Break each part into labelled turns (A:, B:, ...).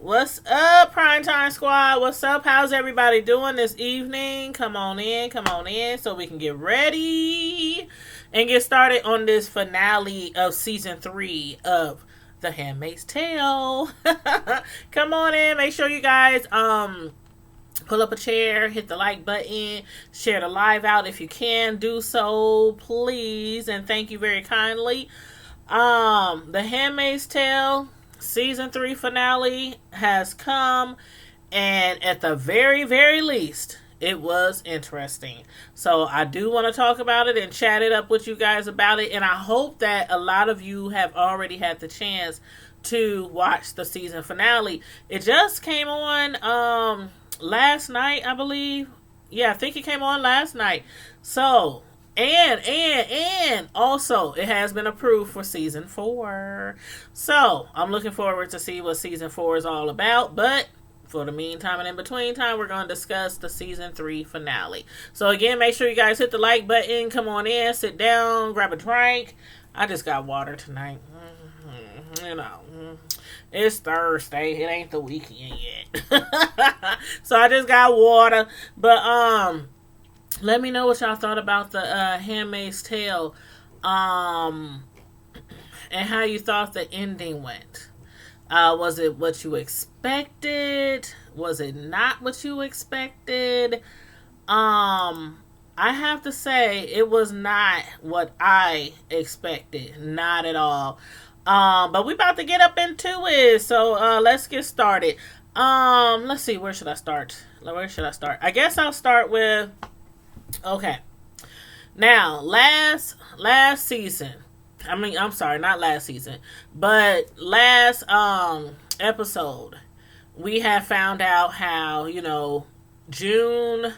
A: What's up, Primetime Squad? What's up? How's everybody doing this evening? Come on in, so we can get ready and get started on this finale of season 3 of The Handmaid's Tale. Come on in, make sure you guys pull up a chair, hit the like button, share the live out if you can. Do so, please, and thank you very kindly. The Handmaid's Tale season 3 finale has come, and at the very, very least, it was interesting. So I do want to talk about it and chat it up with you guys about it, and I hope that a lot of you have already had the chance to watch the season finale. It just came on last night, I believe. Yeah, I think it came on last night. So and also it has been approved for season 4. So I'm looking forward to see what season 4 is all about. But for the meantime and in between time, we're going to discuss the season 3 finale. So again, make sure you guys hit the like button. Come on in, sit down, grab a drink. I just got water tonight. You know, it's Thursday. It ain't the weekend yet. So I just got water. But let me know what y'all thought about the Handmaid's Tale, and how you thought the ending went. Was it what you expected? Was it not what you expected? I have to say it was not what I expected. Not at all. But we about to get up into it. So let's get started. Let's see, where should I start? I guess I'll start with, okay. Now, last season, I'm sorry, not last season, but last episode, we have found out how, June,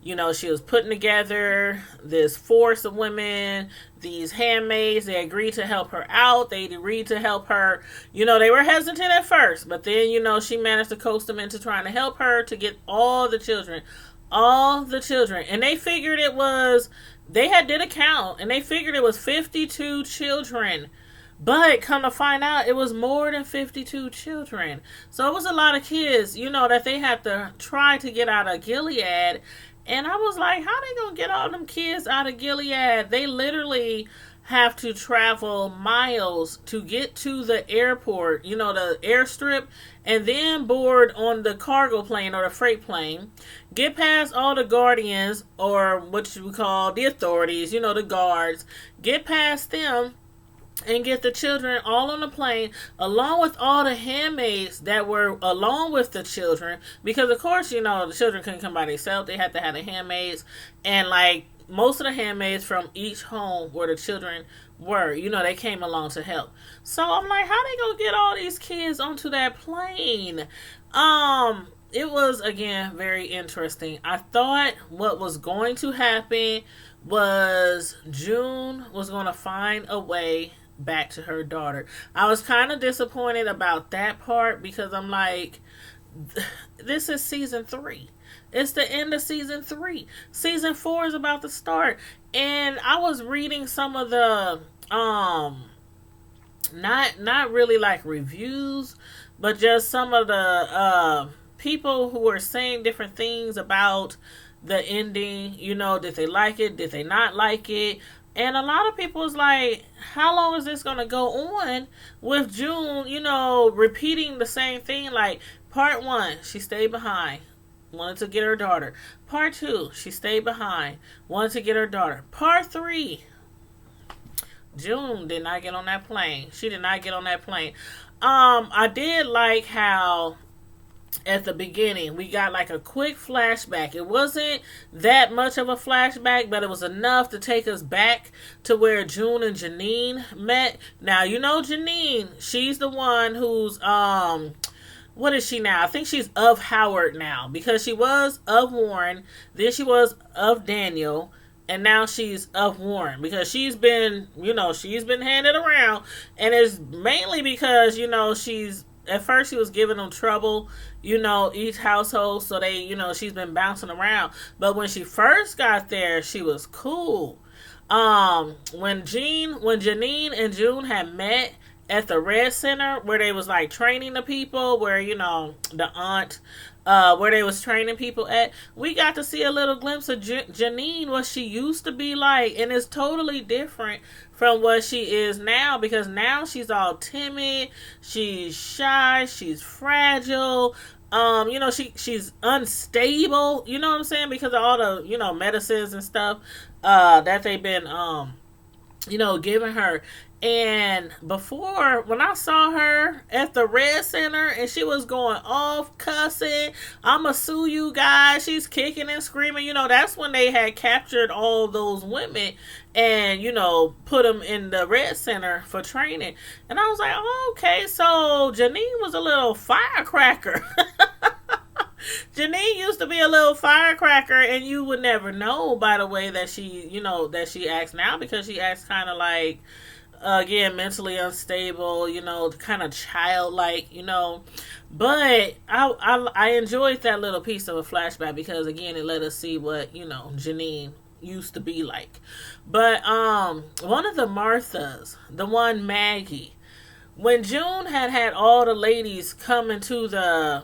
A: she was putting together this force of women, these handmaids. They agreed to help her out. They agreed to help her. They were hesitant at first, but then, she managed to coax them into trying to help her to get all the children. And they figured they had did a count, and they figured it was 52 children. But come to find out, it was more than 52 children. So it was a lot of kids, that they had to try to get out of Gilead. And I was like, how they gonna get all them kids out of Gilead? They literally have to travel miles to get to the airport, the airstrip, and then board on the cargo plane or the freight plane, get past all the guardians, or what you call the authorities, the guards, get past them, and get the children all on the plane, along with all the handmaids that were along with the children. Because, of course, the children couldn't come by themselves. They had to have the handmaids. And, most of the handmaids from each home where the children were, they came along to help. So, I'm like, how they gonna get all these kids onto that plane? It was, again, very interesting. I thought what was going to happen was June was going to find a way back to her daughter. I was kind of disappointed about that part, because I'm like, this is season 3. It's the end of season 3. Season 4 is about to start. And I was reading some of the not really like reviews, but just some of the people who were saying different things about the ending. Did they like it? Did they not like it? And a lot of people was like, how long is this going to go on with June, repeating the same thing? Like, part 1, she stayed behind, wanted to get her daughter. Part 2, she stayed behind, wanted to get her daughter. Part 3, June did not get on that plane. She did not get on that plane. I did like how at the beginning we got like a quick flashback. It wasn't that much of a flashback, but it was enough to take us back to where June and Janine met. Now, Janine, she's the one who's what is she now? I think she's of Howard now, because she was of Warren, then she was of Daniel, and now she's of Warren, because she's been handed around. And it's mainly because, at first she was giving them trouble, each household. So they, she's been bouncing around. But when she first got there, she was cool. When Janine and June had met at the Red Center where they was like training the people, where the aunt, where they was training people at. We got to see a little glimpse of Janine, what she used to be like, and it's totally different from what she is now, because now she's all timid, she's shy, she's fragile. She's unstable, you know what I'm saying, because of all the, medicines and stuff that they've been giving her. And before, when I saw her at the Red Center and she was going off cussing, I'ma sue you guys, she's kicking and screaming, that's when they had captured all those women and, put them in the Red Center for training. And I was like, oh, okay, so Janine was a little firecracker. Janine used to be a little firecracker, and you would never know by the way that she acts now, because she acts kind of like, again, mentally unstable, kind of childlike, but I enjoyed that little piece of a flashback, because again, it let us see what, Janine used to be like. But one of the Marthas, the one Maggie, when June had all the ladies come into the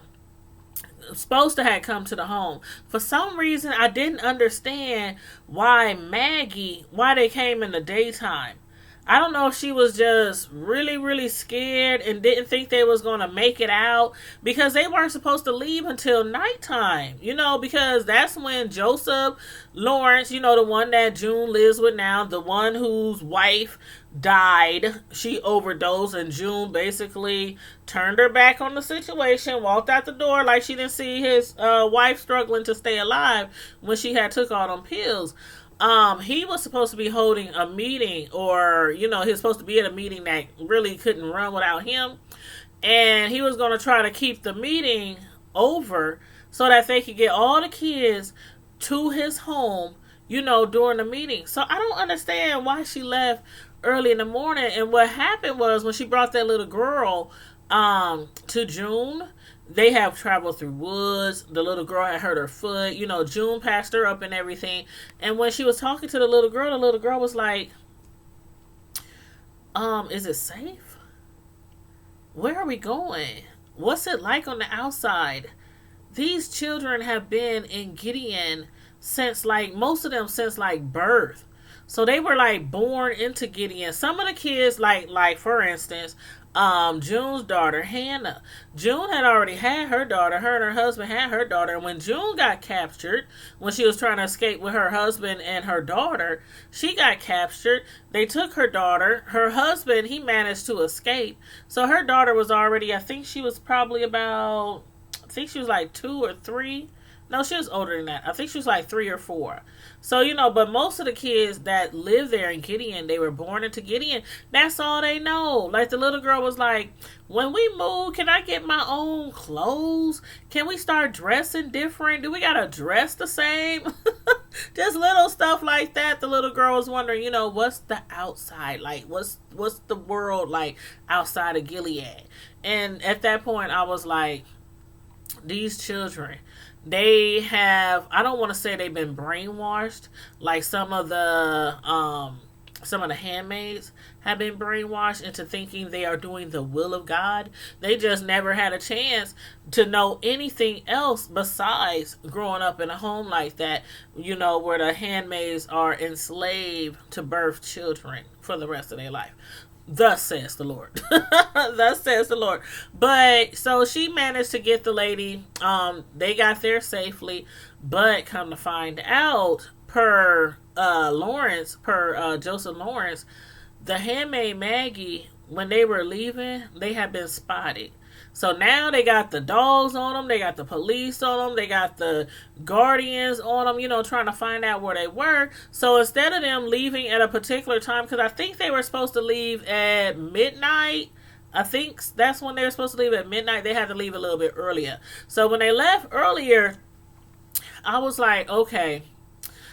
A: supposed to have come to the home, for some reason I didn't understand why they came in the daytime. I don't know if she was just really, really scared and didn't think they was going to make it out, because they weren't supposed to leave until nighttime, because that's when Joseph Lawrence, the one that June lives with now, the one whose wife died, she overdosed, and June basically turned her back on the situation, walked out the door like she didn't see his wife struggling to stay alive when she had took all them pills. He was supposed to be holding a meeting, or, he was supposed to be at a meeting that really couldn't run without him. And he was going to try to keep the meeting over so that they could get all the kids to his home, during the meeting. So I don't understand why she left early in the morning. And what happened was, when she brought that little girl, to June, they have traveled through woods. The little girl had hurt her foot. June passed her up and everything. And when she was talking to the little girl was like, is it safe? Where are we going? What's it like on the outside? These children have been in Gideon since, most of them since, birth. So they were, born into Gideon. Some of the kids, like for instance, June's daughter, Hannah. June had already had her daughter. Her and her husband had her daughter. And when June got captured, when she was trying to escape with her husband and her daughter, she got captured. They took her daughter. Her husband, he managed to escape. So her daughter was already, I think she was like 2 or 3. No, she was older than that. I think she was like 3 or 4. So, but most of the kids that live there in Gideon, they were born into Gideon. That's all they know. Like, the little girl was like, when we move, can I get my own clothes? Can we start dressing different? Do we got to dress the same? Just little stuff like that. The little girl was wondering, what's the outside like? What's the world like outside of Gilead? And at that point, I was like, these children, they have, I don't want to say they've been brainwashed like some of the handmaids have been brainwashed into thinking they are doing the will of God. They just never had a chance to know anything else besides growing up in a home like that, where the handmaids are enslaved to birth children for the rest of their life. Thus says the Lord. Thus says the Lord. But so she managed to get the lady. They got there safely, but come to find out, per Joseph Lawrence, the handmaid Maggie, when they were leaving, they had been spotted. So now they got the dogs on them, they got the police on them, they got the guardians on them, trying to find out where they were. So instead of them leaving at a particular time, because I think they were supposed to leave at midnight, I think that's when they were supposed to leave at midnight, they had to leave a little bit earlier. So when they left earlier, I was like, okay,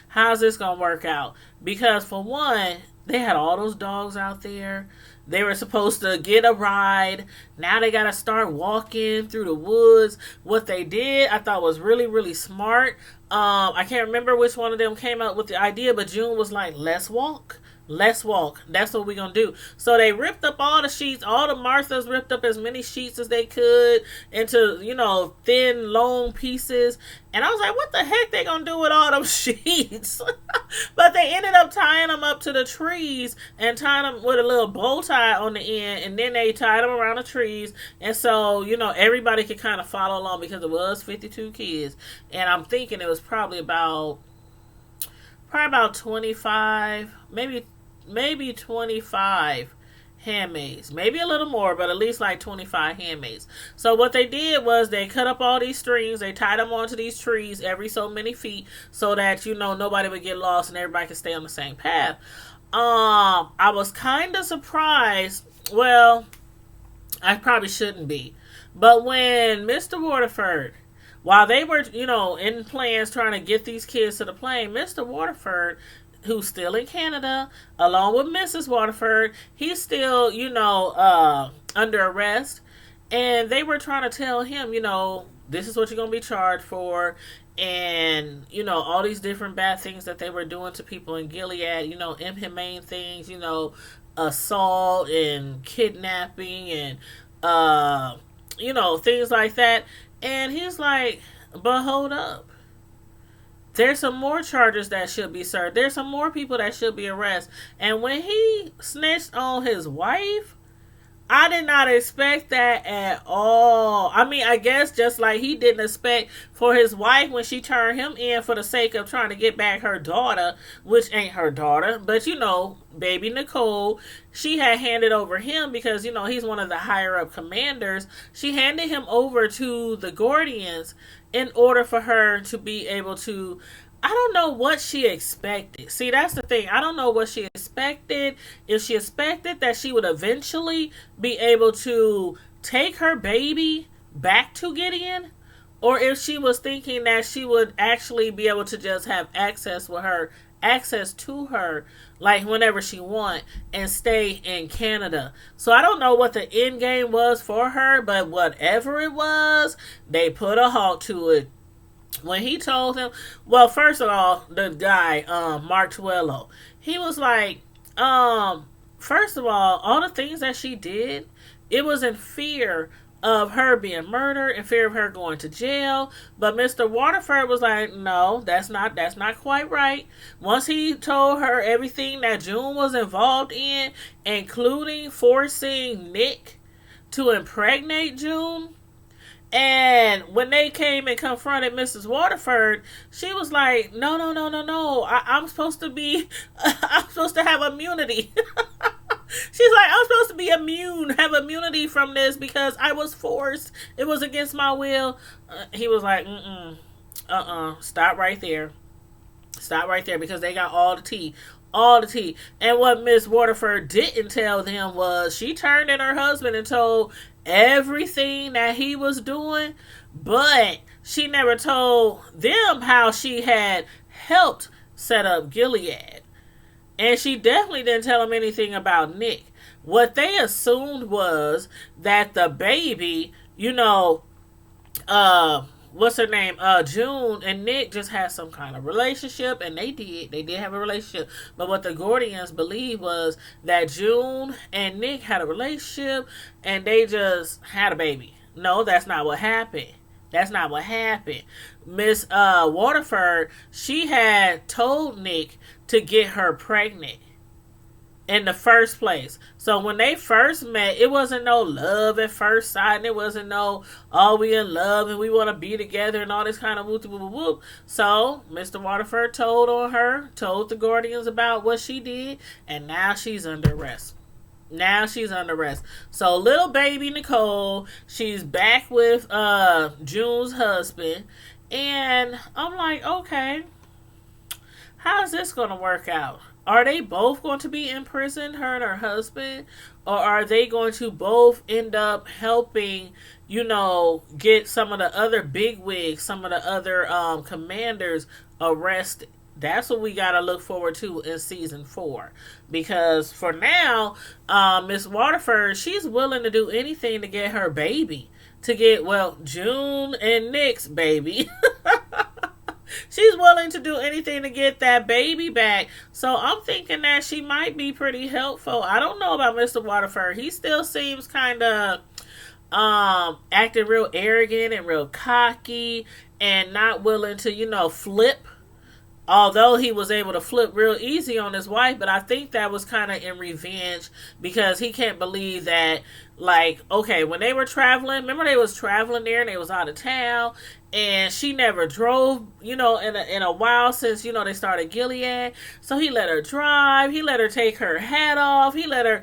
A: how's this going to work out? Because for one, they had all those dogs out there. They were supposed to get a ride. Now they got to start walking through the woods. What they did, I thought was really, really smart. I can't remember which one of them came up with the idea, but June was like, let's walk. Let's walk. That's what we're gonna do. So they ripped up all the sheets. All the Marthas ripped up as many sheets as they could into, thin, long pieces. And I was like, what the heck they gonna do with all them sheets? But they ended up tying them up to the trees and tying them with a little bow tie on the end. And then they tied them around the trees. And so, everybody could kind of follow along because it was 52 kids. And I'm thinking it was probably about 25, maybe 25 handmaids, maybe a little more, but at least like 25 handmaids. So what they did was they cut up all these strings, they tied them onto these trees every so many feet so that nobody would get lost and everybody could stay on the same path. I was kind of surprised. Well, I probably shouldn't be, but when Mr. Waterford, while they were, in plans trying to get these kids to the plane, Mr. Waterford, who's still in Canada, along with Mrs. Waterford, he's still, under arrest. And they were trying to tell him, this is what you're going to be charged for. And, all these different bad things that they were doing to people in Gilead, inhumane things, assault and kidnapping and, things like that. And he's like, but hold up. There's some more charges that should be served. There's some more people that should be arrested. And when he snitched on his wife, I did not expect that at all. I mean, I guess just like he didn't expect for his wife when she turned him in for the sake of trying to get back her daughter, which ain't her daughter, but baby Nicole, she had handed over him because, he's one of the higher up commanders. She handed him over to the Gordians in order for her to be able to, I don't know what she expected. See, that's the thing. I don't know what she expected. If she expected that she would eventually be able to take her baby back to Gideon, or if she was thinking that she would actually be able to just have access to her, like whenever she want, and stay in Canada. So I don't know what the end game was for her, but whatever it was, they put a halt to it. When he told him, well, first of all, the guy, Mark Tuello, he was like, first of all the things that she did, it was in fear of her being murdered, in fear of her going to jail. But Mr. Waterford was like, no, that's not quite right. Once he told her everything that June was involved in, including forcing Nick to impregnate June, and when they came and confronted Mrs. Waterford, she was like, no. I'm supposed to be, I'm supposed to have immunity. She's like, I'm supposed to be have immunity from this because I was forced. It was against my will. He was like, stop right there. Stop right there because they got all the tea. All the tea. And what Miss Waterford didn't tell them was she turned in her husband and told everything that he was doing, but she never told them how she had helped set up Gilead. And she definitely didn't tell them anything about Nick. What they assumed was that the baby, what's her name? June and Nick just had some kind of relationship, and they did have a relationship. But what the Gordians believed was that June and Nick had a relationship, and they just had a baby. No, that's not what happened. That's not what happened. Miss Waterford, she had told Nick to get her pregnant in the first place. So when they first met, it wasn't no love at first sight, and it wasn't no, oh, we in love and we want to be together and all this kind of whoop whoop whoop. So Mr. Waterford told the Gordians about what she did, and now she's under arrest. So little baby Nicole, she's back with June's husband, and I'm like, okay, how's this going to work out? Are they both going to be in prison, her and her husband? Or are they going to both end up helping, get some of the other bigwigs, some of the other commanders arrested? That's what we got to look forward to in season 4. Because for now, Miss Waterford, she's willing to do anything to get her baby. To get, June and Nick's baby. She's willing to do anything to get that baby back. So I'm thinking that she might be pretty helpful. I don't know about Mr. Waterford. He still seems kind of acting real arrogant and real cocky and not willing to, flip. Although he was able to flip real easy on his wife, but I think that was kind of in revenge because he can't believe that, like, okay, when they were traveling, remember they was traveling there and they was out of town, and she never drove, in a while since, they started Gilead. So he let her drive, he let her take her hat off, he let her,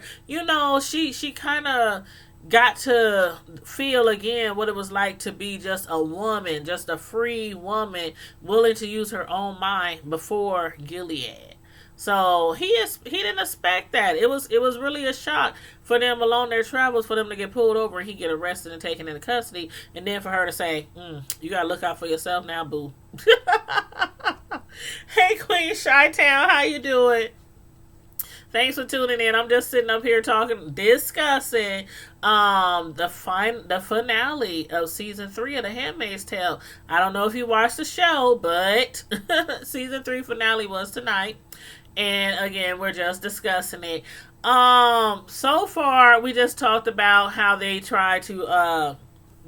A: she kind of got to feel again what it was like to be just a woman, just a free woman, willing to use her own mind before Gilead. So he didn't expect that. It was really a shock for them along their travels for them to get pulled over and he get arrested and taken into custody, and then for her to say, "You gotta look out for yourself now, boo." Hey, Queen Chi-Town, how you doing? Thanks for tuning in. I'm just sitting up here discussing the finale of season 3 of The Handmaid's Tale. I don't know if you watched the show, but season 3 finale was tonight. And again, we're just discussing it. So far, we just talked about how they tried to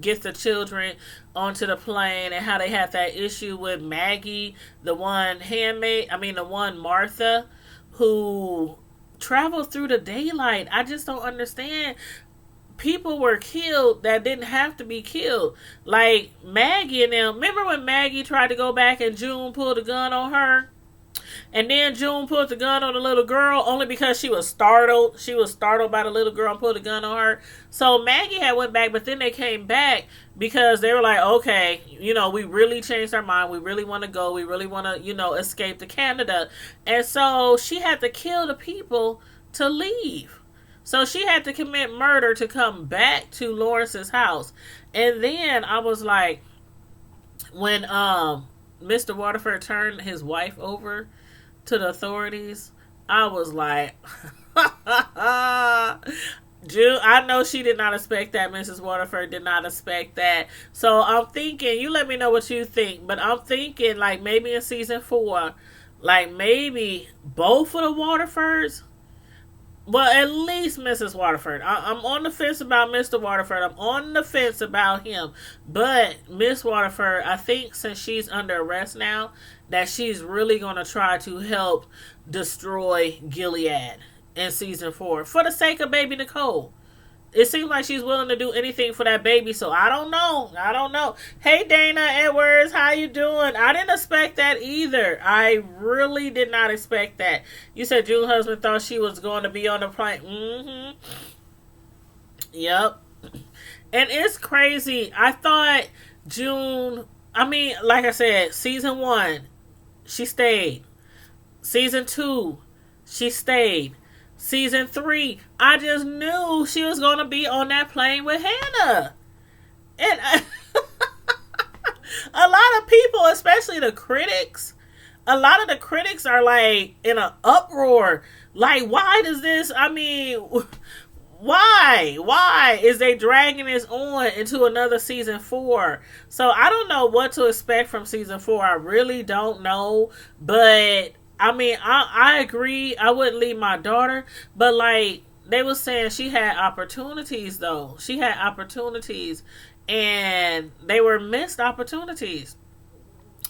A: get the children onto the plane and how they had that issue with Maggie, the one Martha, who traveled through the daylight. I just don't understand. People were killed that didn't have to be killed. Like Maggie and them. Remember when Maggie tried to go back and June pulled a gun on her? And then June put the gun on the little girl only because she was startled. She was startled by the little girl and put a gun on her. So Maggie had went back, but then they came back because they were like, okay, we really changed our mind. We really want to go. We really want to, escape to Canada. And so she had to kill the people to leave. So she had to commit murder to come back to Lawrence's house. And then I was like, when Mr. Waterford turned his wife over to the authorities, I was like, June, I know she did not expect that. Mrs. Waterford did not expect that. So I'm thinking, you let me know what you think, but I'm thinking like maybe in season 4, like maybe both of the Waterfords. Well, at least Mrs. Waterford. I'm on the fence about Mr. Waterford. I'm on the fence about him. But Miss Waterford, I think since she's under arrest now, that she's really going to try to help destroy Gilead in season 4. For the sake of baby Nicole. It seems like she's willing to do anything for that baby, so I don't know. Hey, Dana Edwards, how you doing? I didn't expect that either. I really did not expect that. You said June's husband thought she was going to be on the plane. Mm-hmm. Yep. And it's crazy. I thought June, like I said, season 1, she stayed. Season 2, she stayed. Season 3, I just knew she was going to be on that plane with Hannah. And a lot of people, especially the critics, a lot of the critics are like in an uproar. Like, why does this, why is they dragging this on into another season 4? So I don't know what to expect from season 4. I really don't know. But I agree. I wouldn't leave my daughter. But like they were saying, she had opportunities though. She had opportunities. And they were missed opportunities.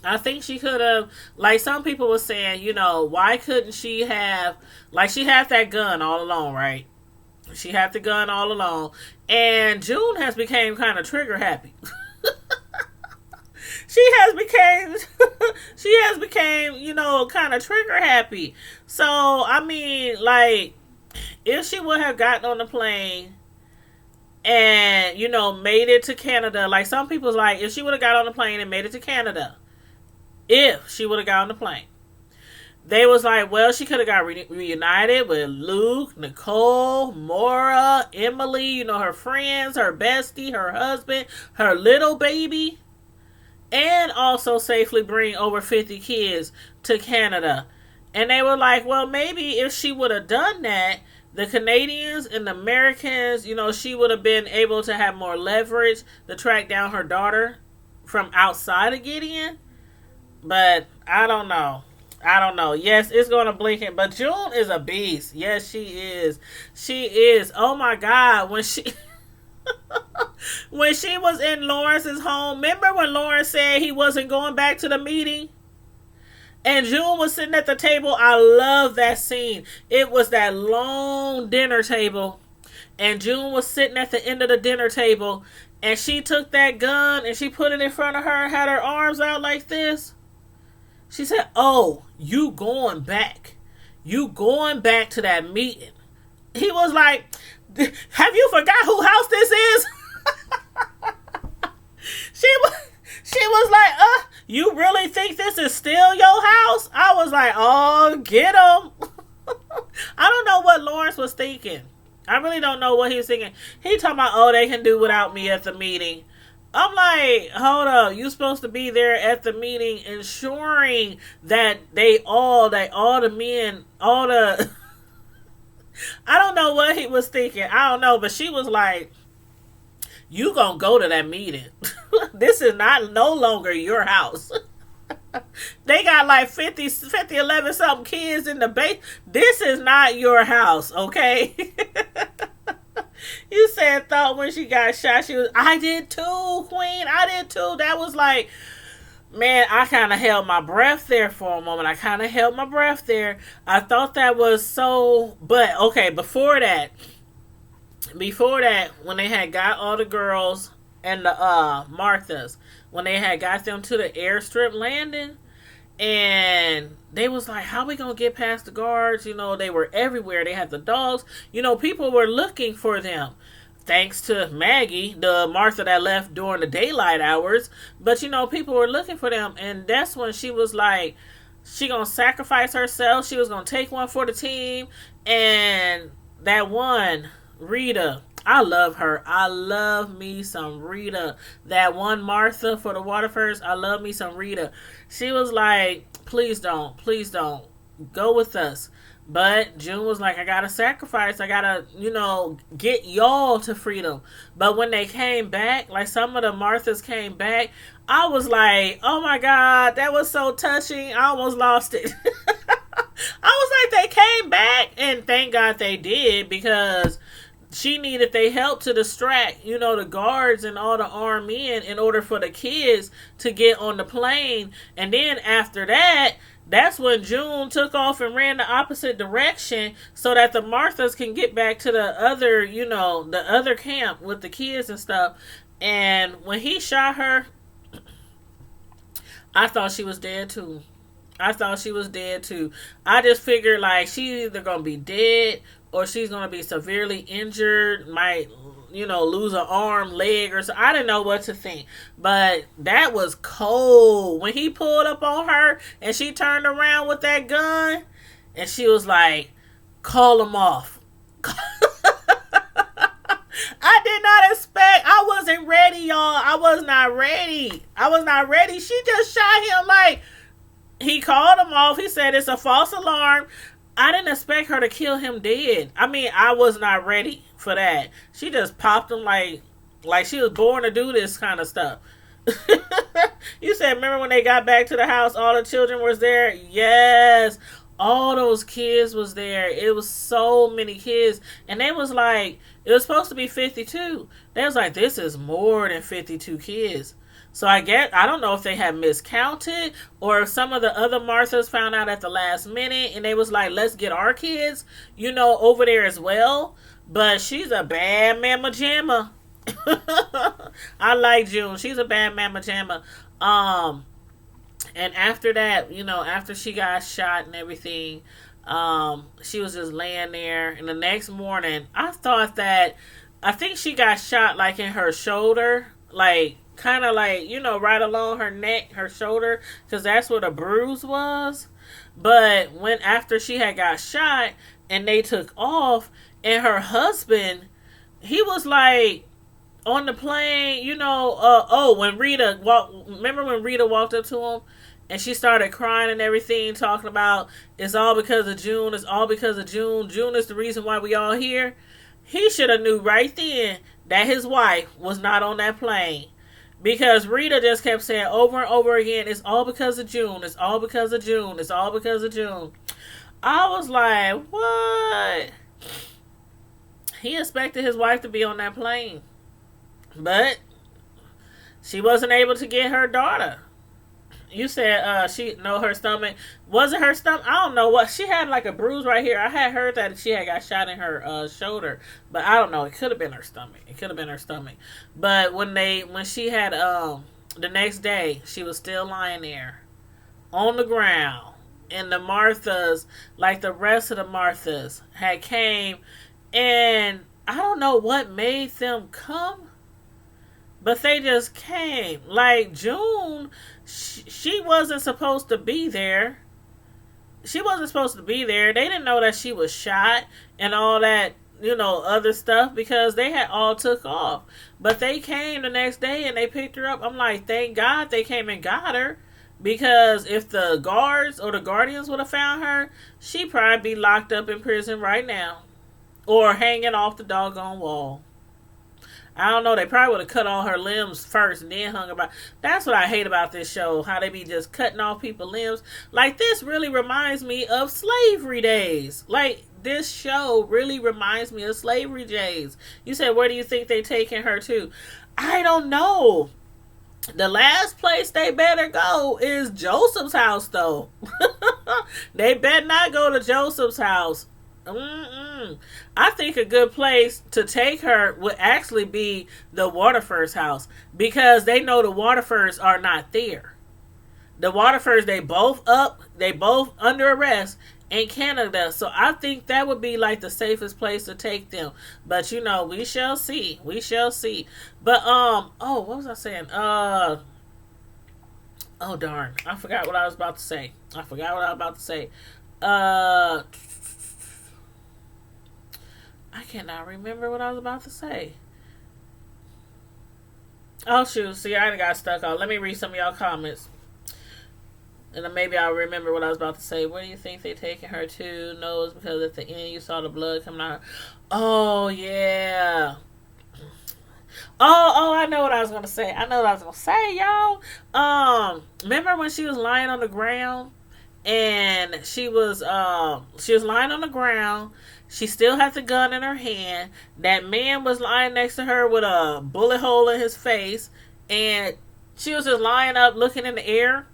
A: I think she could have, like some people were saying, why couldn't she have, like she had that gun all along, right? She had the gun all along. And June has became kind of trigger happy. She has became, kind of trigger happy. So, like, if she would have gotten on the plane and, made it to Canada, like some people's like, if she would have got on the plane and made it to Canada, if she would have got on the plane, they was like, well, she could have got reunited with Luke, Nicole, Maura, Emily, her friends, her bestie, her husband, her little baby, and also safely bring over 50 kids to Canada. And they were like, well, maybe if she would have done that, the Canadians and the Americans, she would have been able to have more leverage to track down her daughter from outside of Gideon. But I don't know. I don't know. Yes, it's going to blink it, but June is a beast. Yes, she is. She is. Oh my God, when she when she was in Lawrence's home, remember when Lawrence said he wasn't going back to the meeting? And June was sitting at the table. I love that scene. It was that long dinner table. And June was sitting at the end of the dinner table. And she took that gun and she put it in front of her and had her arms out like this. She said, "Oh, you going back. You going back to that meeting." He was like, "Have you forgot who house this is?" she was she was like, "You really think this is still your house?" I was like, "Oh, get him." I don't know what Lawrence was thinking. I really don't know what he was thinking. He talking about, "Oh, they can do without me at the meeting." I'm like, hold up, you supposed to be there at the meeting ensuring that all the men, all the I don't know what he was thinking. I don't know, but she was like, "You gonna go to that meeting. This is not no longer your house." They got like 11 something kids in the base. This is not your house, okay? You said thought when she got shot, she was, "I did too, Queen. I did too." That was like, man, I kind of held my breath there for a moment. I kind of held my breath there. I thought that was so, but okay, before that, when they had got all the girls and the Marthas, when they had got them to the airstrip landing, and they was like, "How we gonna get past the guards?" You know, they were everywhere. They had the dogs. You know, people were looking for them. Thanks to Maggie, the Martha that left during the daylight hours. But, you know, people were looking for them. And that's when she was like, she gonna sacrifice herself. She was gonna take one for the team. And that one, Rita, I love her. I love me some Rita. That one Martha for the Waterfords, I love me some Rita. She was like, please don't go with us. But June was like, "I gotta sacrifice. I gotta, get y'all to freedom." But when they came back, like some of the Marthas came back, I was like, "Oh my God, that was so touching." I almost lost it. I was like, they came back, and thank God they did, because she needed their help to distract, the guards and all the armed men in order for the kids to get on the plane. And then after that, that's when June took off and ran the opposite direction so that the Marthas can get back to the other, the other camp with the kids and stuff. And when he shot her, I thought she was dead too. I just figured like she's either going to be dead or she's going to be severely injured, might, lose an arm, leg, or so. I didn't know what to think. But that was cold. When he pulled up on her and she turned around with that gun and she was like, "Call him off." I did not expect. I wasn't ready, y'all. I was not ready. She just shot him like, he called him off. He said it's a false alarm. I didn't expect her to kill him dead. I mean, I was not ready for that. She just popped him like she was born to do this kind of stuff. You said, remember when they got back to the house, all the children was there? Yes. All those kids was there. It was so many kids. And they was like, it was supposed to be 52. They was like, this is more than 52 kids. So I don't know if they had miscounted or if some of the other Marthas found out at the last minute and they was like, let's get our kids, over there as well. But she's a bad mama jamma. I like June. She's a bad mama jamma. And after that, after she got shot and everything, she was just laying there. And the next morning, I think she got shot like in her shoulder, like kind of like, right along her neck, her shoulder, because that's where the bruise was. But after she had got shot and they took off, and her husband, he was like on the plane, when Rita remember when Rita walked up to him and she started crying and everything, talking about it's all because of June, June is the reason why we all here. He should have knew right then that his wife was not on that plane. Because Rita just kept saying over and over again, it's all because of June. It's all because of June. It's all because of June. I was like, what? He expected his wife to be on that plane. But she wasn't able to get her daughter. You said her stomach. Was it her stomach? I don't know what. She had like a bruise right here. I had heard that she had got shot in her shoulder. But I don't know. It could have been her stomach. It could have been her stomach. But when she had the next day, she was still lying there on the ground. And the Marthas, like the rest of the Marthas, had came. And I don't know what made them come. But they just came. Like June, she wasn't supposed to be there. She wasn't supposed to be there. They didn't know that she was shot and all that, other stuff, because they had all took off. But they came the next day and they picked her up. I'm like, thank God they came and got her. Because if the guards or the guardians would have found her, she'd probably be locked up in prison right now. Or hanging off the doggone wall. I don't know. They probably would have cut all her limbs first and then hung about. That's what I hate about this show. How they be just cutting off people's limbs. Like, this really reminds me of slavery days. Like, this show really reminds me of slavery days. You said, where do you think they taking her to? I don't know. The last place they better go is Joseph's house, though. They better not go to Joseph's house. I think a good place to take her would actually be the Waterfords house, because they know the Waterfords are not there. The Waterfords, they both under arrest in Canada, so I think that would be like the safest place to take them. But we shall see. We shall see. But what was I saying? Oh darn, I forgot what I was about to say. I cannot remember what I was about to say. Oh, shoot. See, I got stuck on. Let me read some of y'all comments. And then maybe I'll remember what I was about to say. Where do you think they taking her to? No, it's because at the end you saw the blood coming out. Oh, yeah. Oh, I know what I was going to say. Y'all. Remember when she was lying on the ground? And she was lying on the ground. She still had the gun in her hand. That man was lying next to her with a bullet hole in his face. And she was just lying up, looking in the air,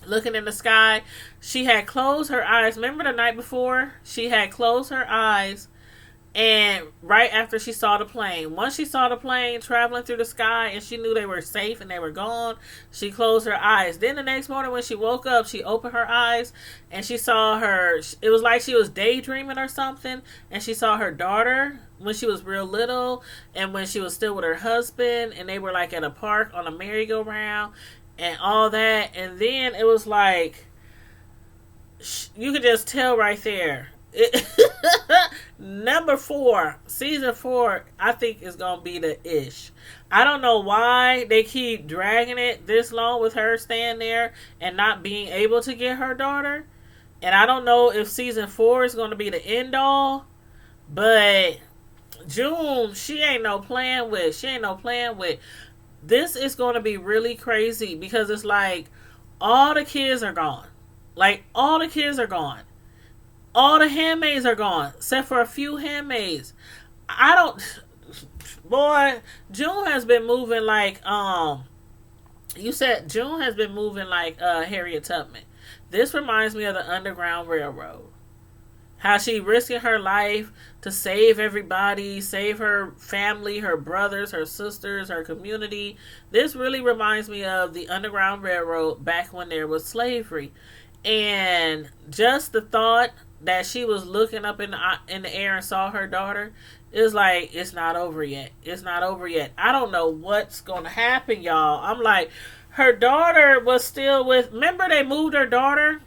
A: looking in the sky. She had closed her eyes. Remember the night before? She had closed her eyes. And right after she saw the plane, once she saw the plane traveling through the sky and she knew they were safe and they were gone, she closed her eyes. Then the next morning when she woke up, she opened her eyes and she saw it was like she was daydreaming or something. And she saw her daughter when she was real little and when she was still with her husband, and they were like at a park on a merry-go-round and all that. And then it was like, you could just tell right there. Number 4, season 4, I think is gonna be the ish. I don't know why they keep dragging it this long with her staying there and not being able to get her daughter. And I don't know if season 4 is gonna be the end all. But June, she ain't no playing with. This is gonna be really crazy, because it's like all the kids are gone. All the handmaids are gone, except for a few handmaids. June has been moving like, you said June has been moving like Harriet Tubman. This reminds me of the Underground Railroad. How she risking her life to save everybody, save her family, her brothers, her sisters, her community. This really reminds me of the Underground Railroad back when there was slavery. And just the thought that she was looking up in the air and saw her daughter, it was like, it's not over yet. I don't know what's going to happen, y'all. I'm like, her daughter was still with, remember they moved her daughter?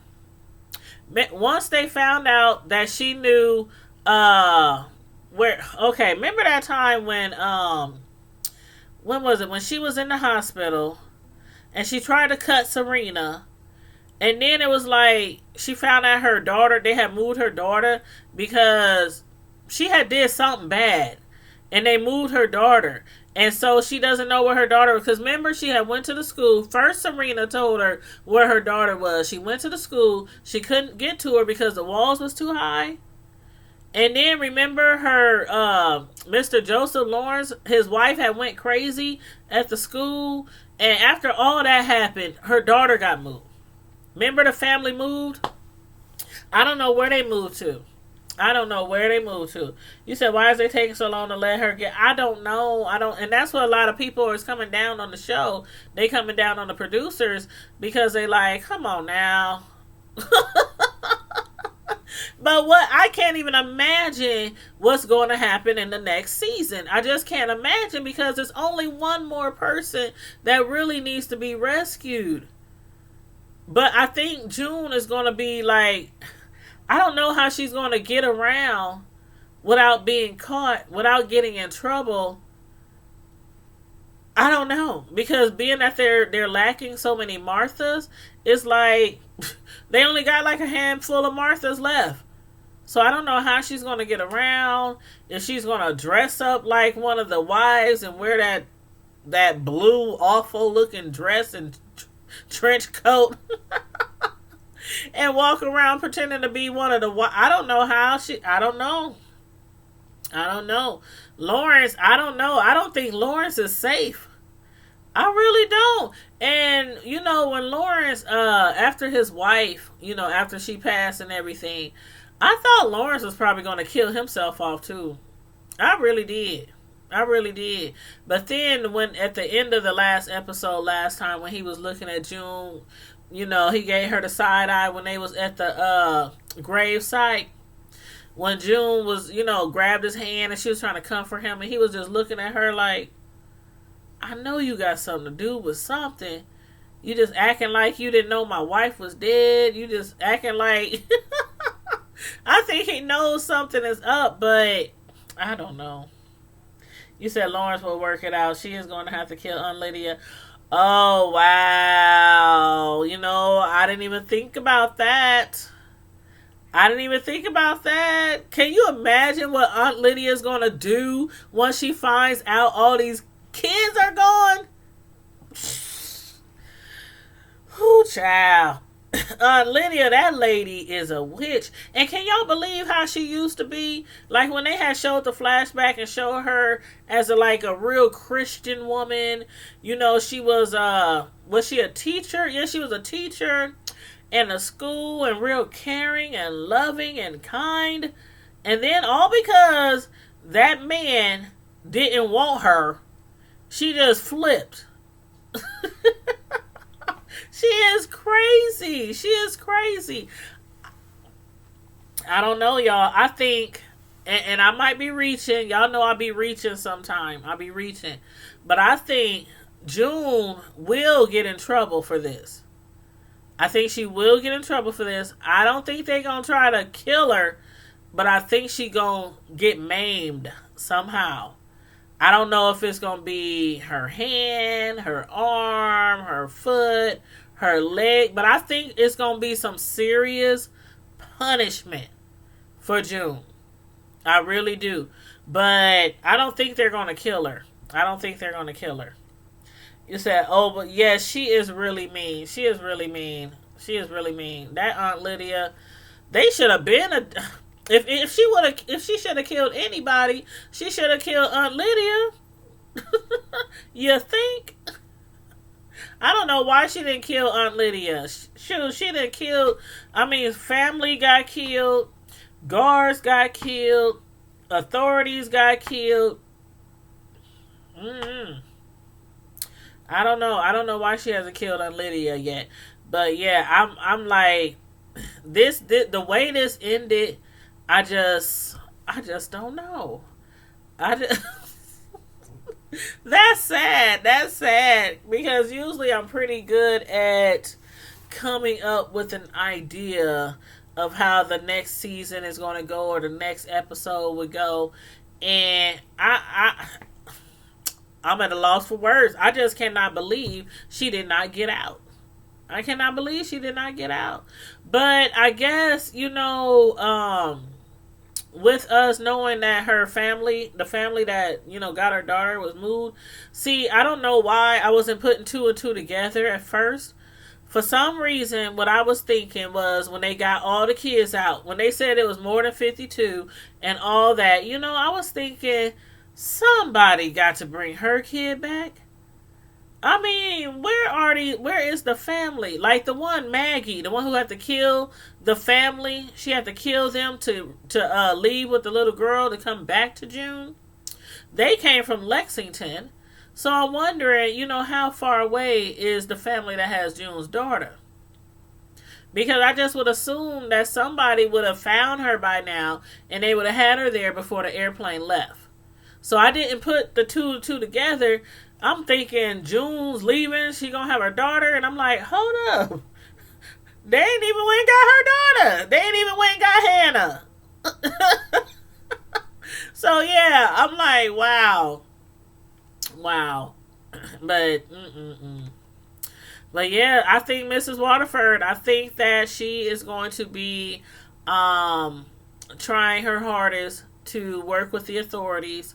A: Once they found out that she knew, remember that time when was it? When she was in the hospital and she tried to cut Serena. And then it was like, she found out her daughter, they had moved her daughter because she had did something bad. And they moved her daughter. And so she doesn't know where her daughter was. Because remember, she had went to the school. First, Serena told her where her daughter was. She went to the school. She couldn't get to her because the walls was too high. And then remember her, Mr. Joseph Lawrence, his wife had went crazy at the school. And after all that happened, her daughter got moved. Remember the family moved? I don't know where they moved to. I don't know where they moved to. You said, why is it taking so long to let her get... I don't know. And that's what a lot of people is coming down on the show. They coming down on the producers because they like, come on now. But what I can't even imagine what's going to happen in the next season. I just can't imagine because there's only one more person that really needs to be rescued. But I think June is going to be like... I don't know how she's going to get around without being caught, without getting in trouble. I don't know. Because being that they're lacking so many Marthas, it's like they only got like a handful of Marthas left. So I don't know how she's going to get around. If she's going to dress up like one of the wives and wear that blue awful looking dress and trench coat. And walk around pretending to be one of the... I don't know how she... I don't know. Lawrence, I don't know. I don't think Lawrence is safe. I really don't. And, when Lawrence, after his wife, after she passed and everything, I thought Lawrence was probably going to kill himself off too. I really did. But then when at the end of the last episode last time when he was looking at June... he gave her the side eye when they was at the grave site. When June was, grabbed his hand and she was trying to comfort him. And he was just looking at her like, I know you got something to do with something. You just acting like you didn't know my wife was dead. You just acting like... I think he knows something is up, but I don't know. You said Lawrence will work it out. She is going to have to kill Aunt Lydia. Oh, wow. I didn't even think about that. Can you imagine what Aunt Lydia is going to do once she finds out all these kids are gone? Whoo, child. Aunt Lydia, that lady is a witch. And can y'all believe how she used to be? Like when they had showed the flashback and showed her as a real Christian woman. She was she a teacher? Yeah, she was a teacher in a school and real caring and loving and kind. And then all because that man didn't want her, she just flipped. She is crazy. I don't know, y'all. I think, and I might be reaching. Y'all know I'll be reaching sometime. But I think June will get in trouble for this. I think she will get in trouble for this. I don't think they're going to try to kill her, but I think she going to get maimed somehow. I don't know if it's going to be her hand, her arm, her foot, her leg, but I think it's going to be some serious punishment for June. I really do. But I don't think they're going to kill her. You said, oh, but yeah, she is really mean. That Aunt Lydia, they should have been if she should have killed anybody, she should have killed Aunt Lydia. You think? I don't know why she didn't kill Aunt Lydia. Shoot, she didn't kill... family got killed. Guards got killed. Authorities got killed. I don't know why she hasn't killed Aunt Lydia yet. But yeah, I'm like... The way this ended, I just don't know. That's sad because usually I'm pretty good at coming up with an idea of how the next season is going to go or the next episode would go, and I'm at a loss for words. I just cannot believe she did not get out. But I guess with us knowing that her family, the family that, got her daughter was moved. See, I don't know why I wasn't putting two and two together at first. For some reason, what I was thinking was when they got all the kids out, when they said it was more than 52 and all that, I was thinking somebody got to bring her kid back. I mean, where is the family? Like the one Maggie, the one who had to kill the family. She had to kill them to leave with the little girl to come back to June. They came from Lexington. So I'm wondering, how far away is the family that has June's daughter? Because I just would assume that somebody would have found her by now and they would have had her there before the airplane left. So I didn't put the two together. I'm thinking June's leaving. She gonna have her daughter. And I'm like, hold up. They ain't even went and got her daughter. They ain't even went and got Hannah. So yeah, I'm like, wow. But yeah, I think Mrs. Waterford, I think that she is going to be trying her hardest to work with the authorities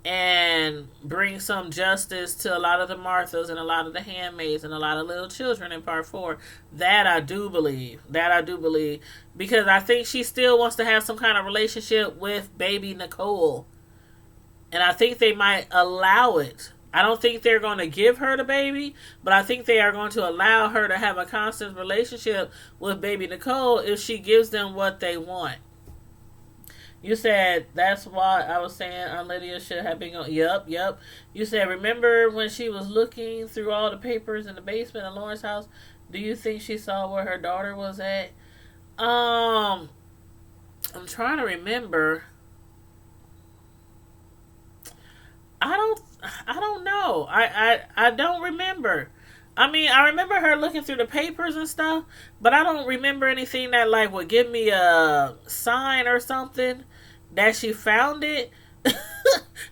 A: and bring some justice to a lot of the Marthas and a lot of the handmaids and a lot of little children in part 4. That I do believe. Because I think she still wants to have some kind of relationship with baby Nicole. And I think they might allow it. I don't think they're going to give her the baby, but I think they are going to allow her to have a constant relationship with baby Nicole if she gives them what they want. You said that's why I was saying Aunt Lydia should have been on. Yep. You said, remember when she was looking through all the papers in the basement of Lauren's house? Do you think she saw where her daughter was at? I'm trying to remember. I don't know. I don't remember. I mean, I remember her looking through the papers and stuff, but I don't remember anything that like would give me a sign or something that she found it.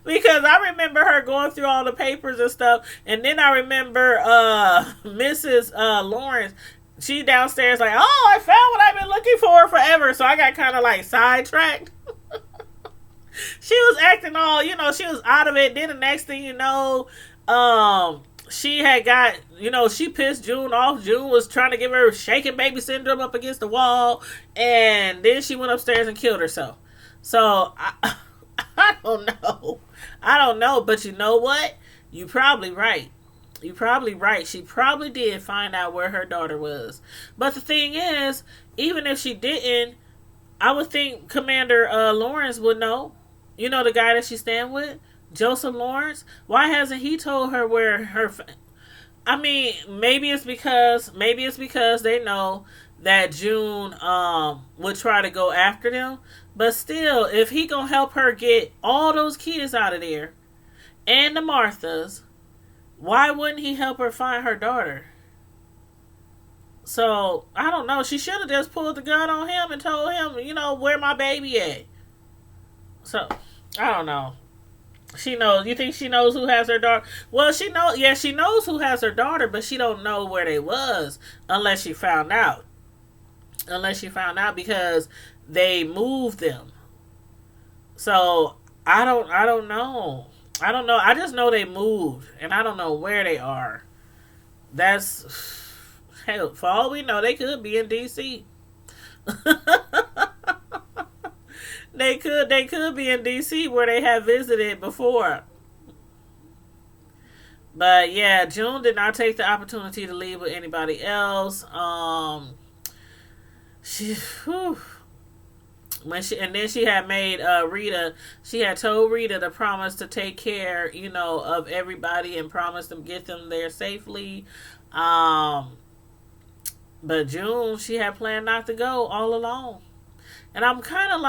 A: Because I remember her going through all the papers and stuff, and then I remember Mrs. Lawrence, she downstairs like, oh, I found what I've been looking for forever. So I got kind of like sidetracked. She was acting all, she was out of it. Then the next thing you know, she had got, she pissed June off. June was trying to give her shaking baby syndrome up against the wall. And then she went upstairs and killed herself. So, I don't know. But you know what? You're probably right. She probably did find out where her daughter was. But the thing is, even if she didn't, I would think Commander Lawrence would know. The guy that she's staying with? Joseph Lawrence? Why hasn't he told her where her... I mean, maybe it's because they know that June would try to go after them. But still, if he gonna help her get all those kids out of there and the Marthas, why wouldn't he help her find her daughter? So, I don't know. She should have just pulled the gun on him and told him, where my baby at. So, I don't know. She knows. You think she knows who has her daughter? Well, she knows. Yeah, she knows who has her daughter, but she don't know where they was unless she found out. Because they moved them. So I don't know. I just know they moved, and I don't know where they are. That's hell. For all we know, they could be in DC. They could be in DC where they have visited before. But yeah, June did not take the opportunity to leave with anybody else. Then she had made Rita. She had told Rita to promise to take care, of everybody and promise to get them there safely. But June, she had planned not to go all alone. And I'm kind of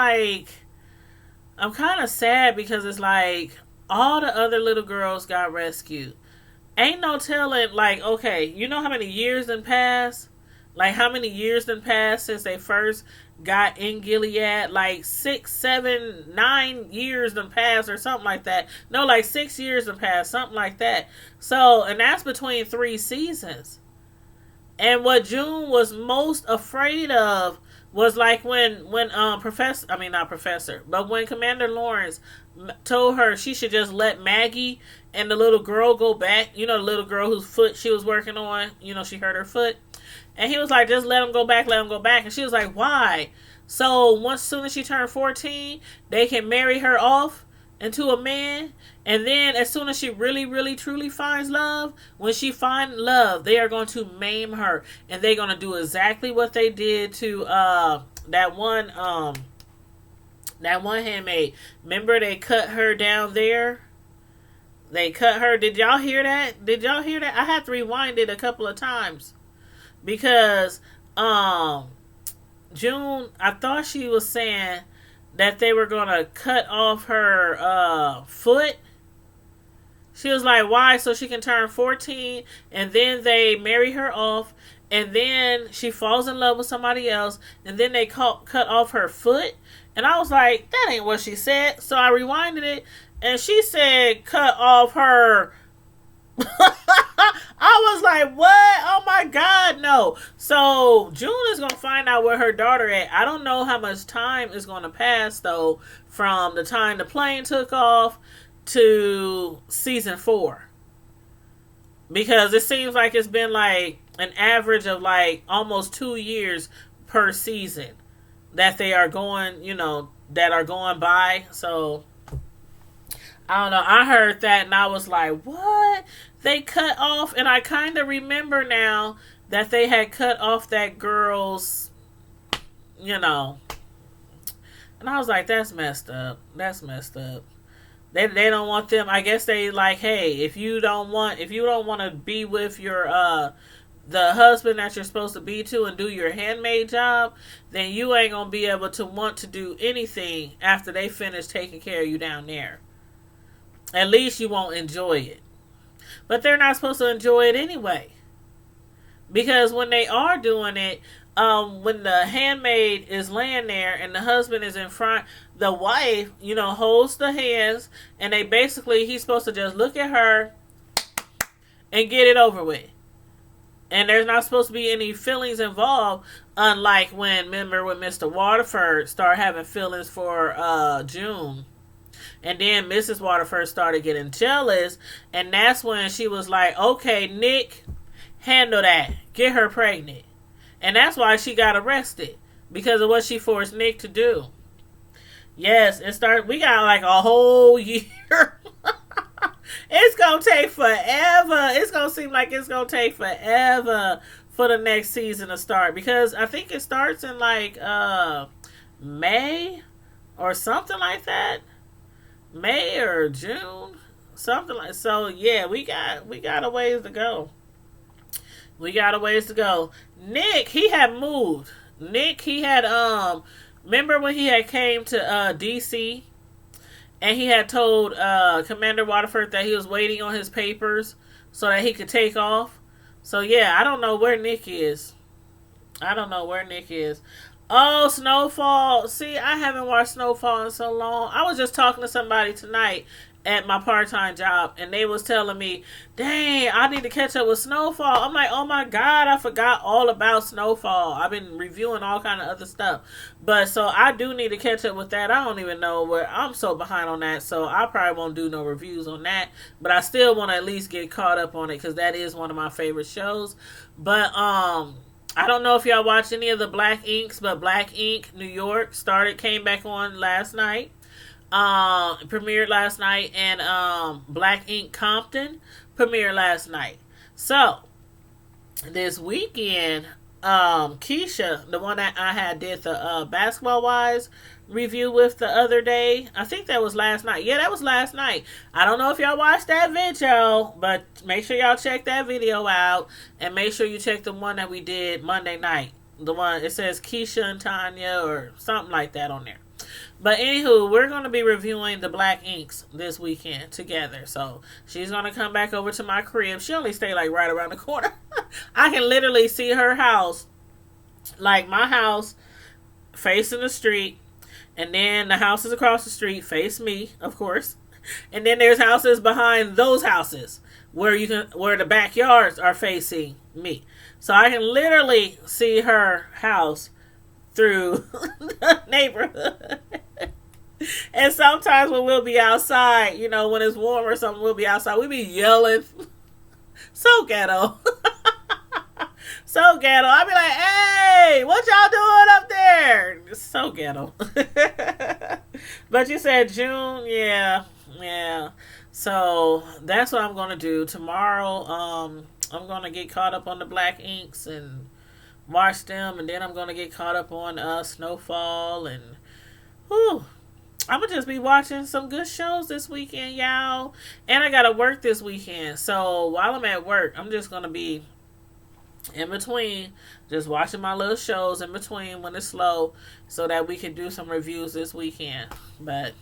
A: sad because it's like all the other little girls got rescued. Ain't no telling, like, okay, you know how many years done passed? Like, how many years done passed since they first got in Gilead? Like 6, 7, 9 years done passed or something like that. No, like 6 years done passed, something like that. So, and that's between 3 seasons. And what June was most afraid of was like when professor, I mean not professor, but when Commander Lawrence told her she should just let Maggie and the little girl go back. You know, the little girl whose foot she was working on. You know, she hurt her foot, and he was like, just let them go back, let them go back. And she was like, why? So once soon as she turned 14, they can marry her off into a man. And then as soon as she really, really, truly finds love, when she finds love, they are going to maim her. And they're going to do exactly what they did to that one handmaid. Remember they cut her down there? They cut her. Did y'all hear that? Did y'all hear that? I had to rewind it a couple of times. Because June, I thought she was saying that they were going to cut off her foot. She was like, why? So she can turn 14, and then they marry her off, and then she falls in love with somebody else, and then they cut off her foot. And I was like, that ain't what she said. So I rewinded it, and she said cut off her. I was like, what? Oh my God, no. So June is going to find out where her daughter at. I don't know how much time is going to pass, though, from the time the plane took off to season 4. Because it seems like it's been like an average of like almost 2 years per season that they are going, that are going by. So I don't know. I heard that and I was like, what? They cut off, and I kind of remember now that they had cut off that girl's, and I was like, that's messed up. That's messed up. They don't want them. I guess they like, hey, if you don't want to be with your the husband that you're supposed to be to and do your handmaid job, then you ain't gonna be able to want to do anything after they finish taking care of you down there. At least you won't enjoy it. But they're not supposed to enjoy it anyway. Because when they are doing it, when the handmaid is laying there and the husband is in front, the wife, holds the hands, and he's supposed to just look at her and get it over with. And there's not supposed to be any feelings involved, unlike remember when Mr. Waterford started having feelings for June. And then Mrs. Waterford started getting jealous, and that's when she was like, okay, Nick, handle that. Get her pregnant. And that's why she got arrested, because of what she forced Nick to do. Yes, we got like a whole year. It's going to take forever. It's going to seem like it's going to take forever for the next season to start, because I think it starts in like May or something like that. May or June, something like. So yeah, we got a ways to go. We got a ways to go. Nick, he had moved. Nick, he had remember when he had came to DC, and he had told Commander Waterford that he was waiting on his papers so that he could take off. So yeah, I don't know where Nick is. Oh, Snowfall. See, I haven't watched Snowfall in so long. I was just talking to somebody tonight at my part-time job, and they was telling me, dang, I need to catch up with Snowfall. I'm like, oh my God, I forgot all about Snowfall. I've been reviewing all kind of other stuff. But so I do need to catch up with that. I don't even know where I'm so behind on that, so I probably won't do no reviews on that. But I still want to at least get caught up on it, because that is one of my favorite shows. But I don't know if y'all watched any of the Black Inks, but Black Ink New York came back on last night. Premiered last night, and Black Ink Compton premiered last night. So this weekend, Keisha, the one that I did the Basketball Wives review with the other day, I think that was last night. Yeah, that was last night. I don't know if y'all watched that video, but make sure y'all check that video out, and make sure you check the one that we did Monday night. The one, it says Keisha and Tanya or something like that on there. But anywho, we're going to be reviewing the Black Inks this weekend together. So she's going to come back over to my crib. She only stay like right around the corner. I can literally see her house, like my house, facing the street. And then the houses across the street face me, of course. And then there's houses behind those houses where the backyards are facing me. So I can literally see her house through the neighborhood. And sometimes when we'll be outside, when it's warm or something, we'll be outside. We be yelling. So ghetto. So ghetto. I'll be like, hey, what y'all doing up there? It's so ghetto. But you said June, yeah. Yeah. So that's what I'm gonna do. Tomorrow, I'm gonna get caught up on the Black Inks and watch them, and then I'm gonna get caught up on Snowfall, and whew, I'm gonna just be watching some good shows this weekend, y'all. And I gotta work this weekend, so while I'm at work, I'm just gonna be in between, just watching my little shows in between when it's slow, so that we can do some reviews this weekend. But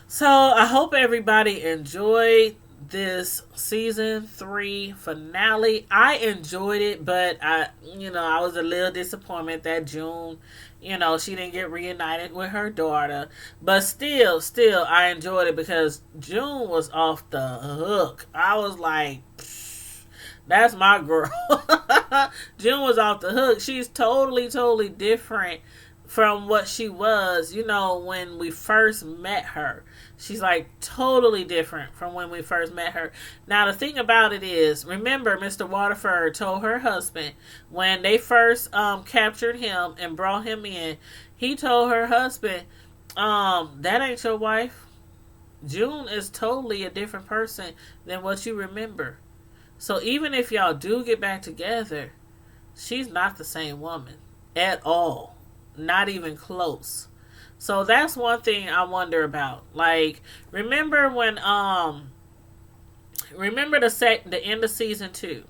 A: so I hope everybody enjoyed this season 3 finale. I enjoyed it, but I was a little disappointed that June, she didn't get reunited with her daughter. But still, I enjoyed it because June was off the hook. I was like, that's my girl. June was off the hook. She's totally different from what she was, when we first met her. She's like totally different from when we first met her. Now, the thing about it is, remember, Mr. Waterford told her husband when they first captured him and brought him in, he told her husband, that ain't your wife. June is totally a different person than what you remember. So even if y'all do get back together, she's not the same woman at all. Not even close. So that's one thing I wonder about. Like, remember when remember the end of season 2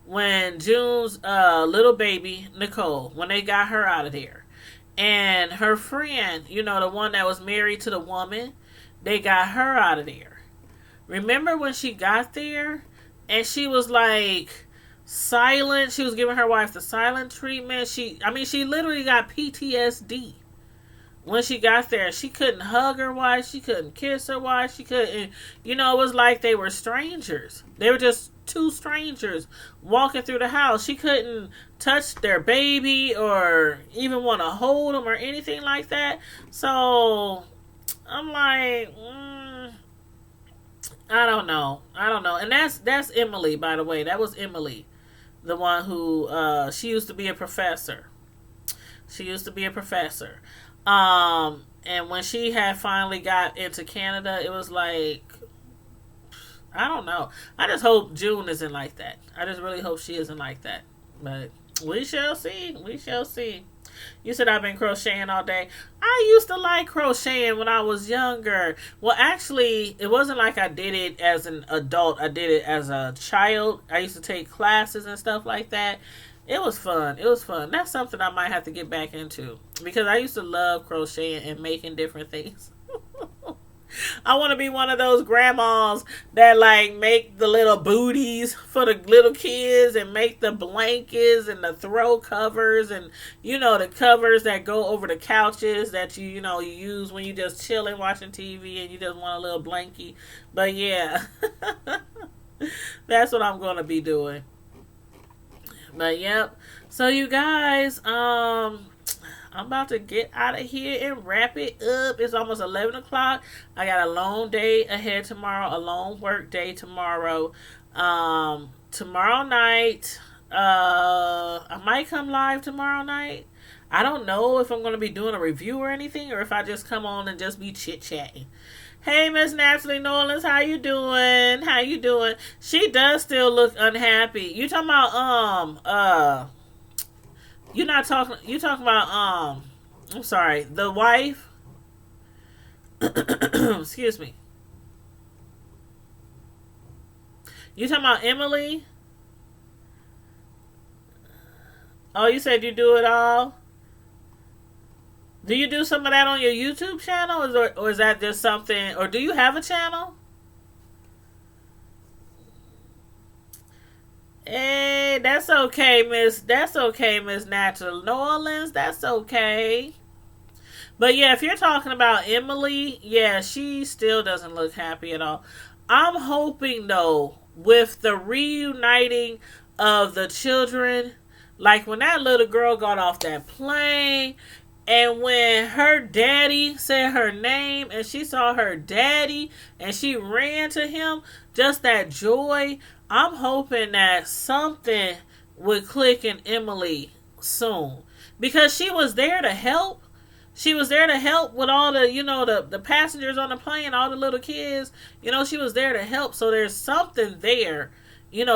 A: when June's little baby Nicole, when they got her out of there, and her friend, the one that was married to the woman, they got her out of there. Remember when she got there and she was like silent? She was giving her wife the silent treatment. She literally got PTSD. When she got there, she couldn't hug her wife. She couldn't kiss her wife. She couldn't, it was like they were strangers. They were just two strangers walking through the house. She couldn't touch their baby or even want to hold them or anything like that. So I'm like, I don't know. And that's Emily, by the way. That was Emily, the one who she used to be a professor. And when she had finally got into Canada, it was like, I don't know. I just hope June isn't like that. I just really hope she isn't like that. But we shall see. You said I've been crocheting all day. I used to like crocheting when I was younger. Well, actually, it wasn't like I did it as an adult. I did it as a child. I used to take classes and stuff like that. It was fun. That's something I might have to get back into because I used to love crocheting and making different things. I want to be one of those grandmas that like make the little booties for the little kids and make the blankets and the throw covers and the covers that go over the couches that you use when you just chilling watching TV and you just want a little blankie. But yeah, that's what I'm going to be doing. But yep. So you guys, I'm about to get out of here and wrap it up. It's almost 11 o'clock. I got a long day ahead tomorrow, a long work day tomorrow. Tomorrow night, I might come live tomorrow night. I don't know if I'm going to be doing a review or anything, or if I just come on and just be chit-chatting. Hey, Miss Natalie Nolans, how you doing? She does still look unhappy. You talking about, you talking about, I'm sorry, the wife? Excuse me. You talking about Emily? Oh, you said you do it all? Do you do some of that on your YouTube channel? Or is that just something... Or do you have a channel? Hey, that's okay, Miss Natural Orleans. That's okay. But yeah, if you're talking about Emily, yeah, she still doesn't look happy at all. I'm hoping, though, with the reuniting of the children... Like when that little girl got off that plane, and when her daddy said her name and she saw her daddy and she ran to him, just that joy. I'm hoping that something would click in Emily soon, because she was there to help. She was there to help with all the, the passengers on the plane, all the little kids. She was there to help. So there's something there,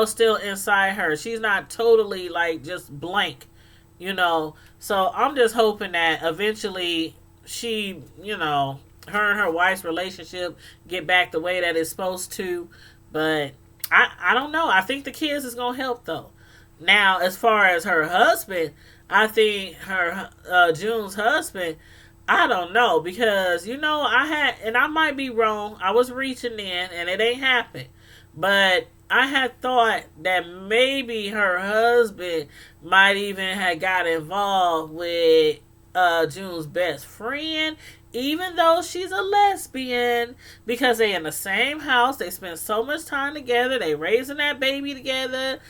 A: still inside her. She's not totally like just blank, So I'm just hoping that eventually she, her and her wife's relationship get back the way that it's supposed to. But I don't know. I think the kids is going to help though. Now, as far as her husband, I think her June's husband, I don't know, because and I might be wrong. I was reaching in and it ain't happened, but I had thought that maybe her husband might even have got involved with June's best friend, even though she's a lesbian, because they in the same house. They spend so much time together. They raising that baby together.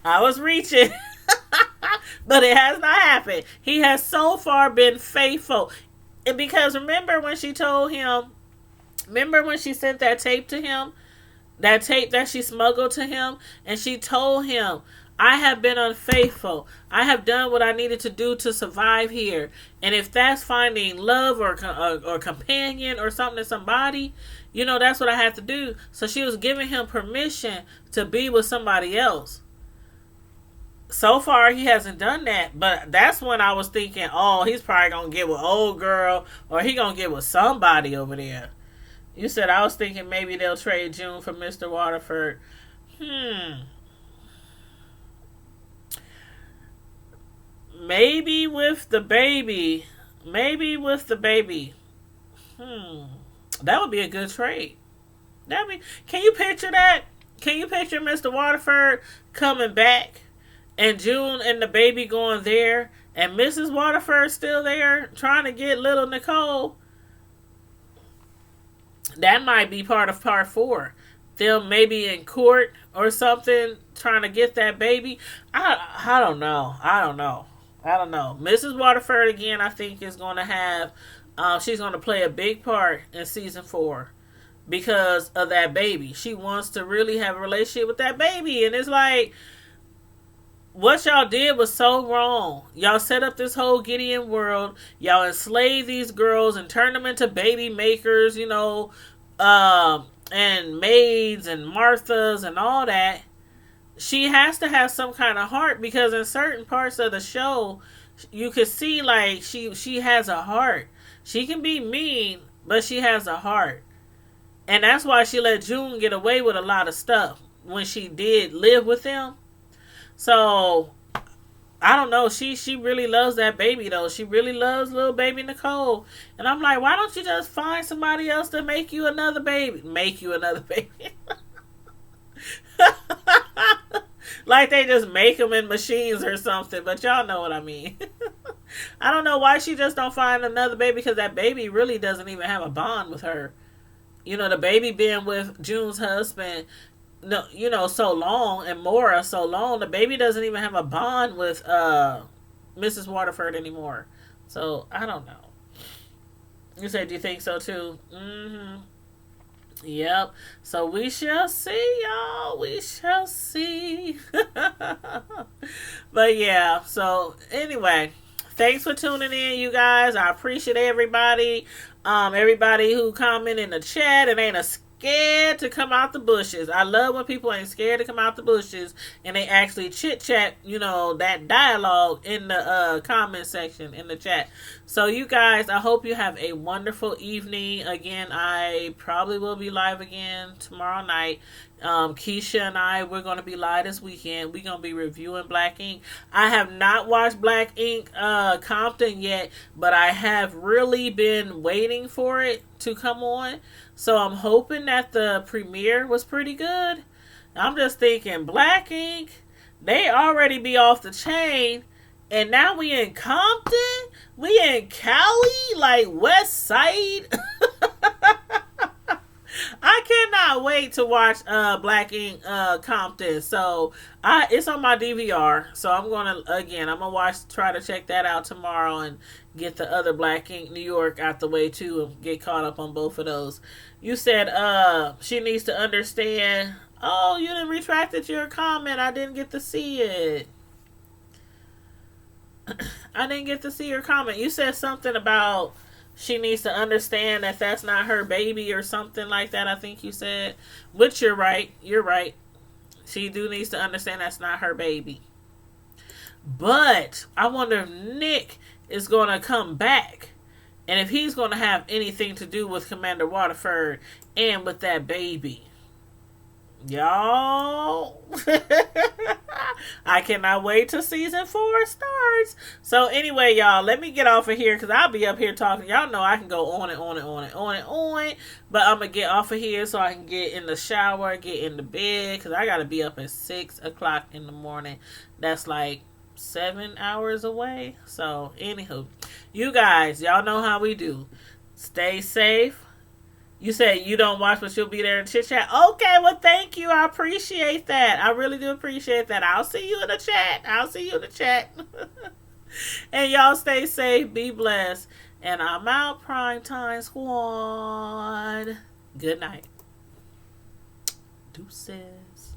A: I was reaching, but it has not happened. He has so far been faithful. And because remember when she sent that tape to him, that tape that she smuggled to him, and she told him, I have been unfaithful. I have done what I needed to do to survive here. And if that's finding love or companion or something to somebody, that's what I have to do. So she was giving him permission to be with somebody else. So far, he hasn't done that, but that's when I was thinking, oh, he's probably going to get with old girl, or he going to get with somebody over there. You said I was thinking maybe they'll trade June for Mr. Waterford. Maybe with the baby. That would be a good trade. Can you picture that? Can you picture Mr. Waterford coming back? And June and the baby going there, and Mrs. Waterford still there trying to get little Nicole. That might be part of part 4. Them maybe in court or something trying to get that baby. I don't know. Mrs. Waterford again, I think is going to have. She's going to play a big part in season 4 because of that baby. She wants to really have a relationship with that baby, and it's like, what y'all did was so wrong. Y'all set up this whole Gideon world. Y'all enslaved these girls and turned them into baby makers, and maids and Marthas and all that. She has to have some kind of heart, because in certain parts of the show, you could see like she has a heart. She can be mean, but she has a heart. And that's why she let June get away with a lot of stuff when she did live with them. So, I don't know. She really loves that baby, though. She really loves little baby Nicole. And I'm like, why don't you just find somebody else to make you another baby? Like they just make them in machines or something. But y'all know what I mean. I don't know why she just don't find another baby, because that baby really doesn't even have a bond with her. The baby being with June's husband, no, so long, and Maura so long, the baby doesn't even have a bond with Mrs. Waterford anymore. So I don't know. You said you think so too? Yep. So we shall see, y'all. We shall see. But yeah. So anyway, thanks for tuning in, you guys. I appreciate everybody. Everybody who comment in the chat and ain't scared to come out the bushes. I love when people ain't scared to come out the bushes and they actually chit chat, that dialogue in the comment section in the chat. So you guys, I hope you have a wonderful evening. Again, I probably will be live again tomorrow night. Keisha and I, we're going to be live this weekend. We're going to be reviewing Black Ink. I have not watched Black Ink Compton yet, but I have really been waiting for it to come on. So I'm hoping that the premiere was pretty good. I'm just thinking, Black Ink, they already be off the chain. And now we in Compton? We in Cali? Like West Side? I cannot wait to watch Black Ink Compton. So it's on my DVR. So I'm gonna try to check that out tomorrow and get the other Black Ink New York out the way too and get caught up on both of those. You said she needs to understand. Oh, you didn't retracted your comment. I didn't get to see it. I didn't get to see your comment. You said something about she needs to understand that that's not her baby or something like that. I think you said, which you're right. You're right. She needs to understand that's not her baby. But I wonder if Nick is going to come back and if he's going to have anything to do with Commander Waterford and with that baby. Y'all, I cannot wait till season 4 starts. So anyway, y'all, let me get off of here because I'll be up here talking. Y'all know I can go on and on and on and on and on, but I'm gonna get off of here so I can get in the shower, get in the bed because I gotta be up at 6 o'clock in the morning. That's like 7 hours away. So anywho, you guys, y'all know how we do. Stay safe. You say you don't watch, but you'll be there and chit chat. Okay, well, thank you. I appreciate that. I really do appreciate that. I'll see you in the chat. And y'all stay safe. Be blessed. And I'm out, Primetime Squad. Good night. Deuces.